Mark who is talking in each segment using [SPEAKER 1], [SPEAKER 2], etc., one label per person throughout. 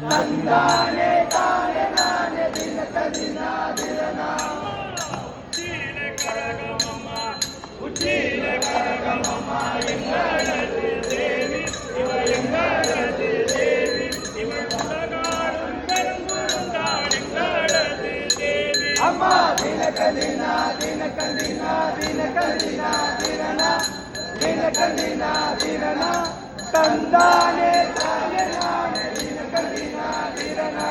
[SPEAKER 1] தந்தானே தானே நானே தினக தினா திரனா உச்சியிலே கரகமம்மா எங்களது தேவி இவ எங்களது தேவி இவ உலகாடும் பெருங்குருந்தான் எங்களது தேவி அம்மா தினக தினா தினக தினா தினக தினா திரனா தினக தினா திரனா தந்தானே தானே நானே தினக தினா திரனா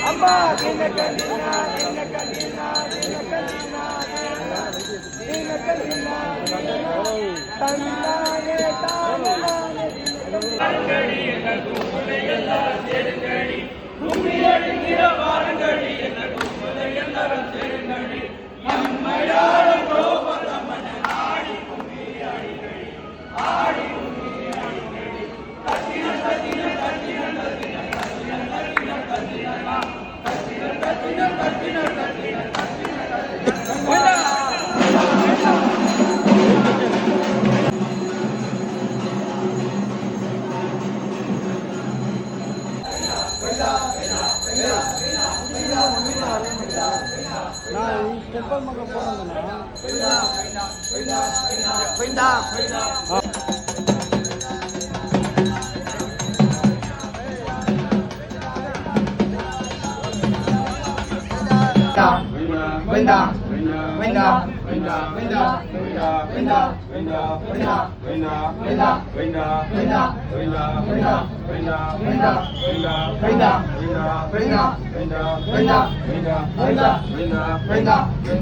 [SPEAKER 1] அம்மா தினக தினா தினக தினா தினக தினா தினக தினா தந்தானே தானே நானே வாரங்கடி என்ன கும்பலை எல்லாம் சேருங்கடி கும்மி அடிக்கிற வாரங்கடி என்ன கும்பலை எல்லாரும் சேருங்கடி அம்மையாரும் கோபதமன ஆடி கும்மி அடிக்கடி ஆடி கும்மி அடிக்கடி தத்தின தத்தின தத்தின தத்தின தத்தின தத்தின தத்தின தத்தின தத்தின தத்தின
[SPEAKER 2] நான் டெம்பல் மங்க போனேன்னா
[SPEAKER 1] Venga.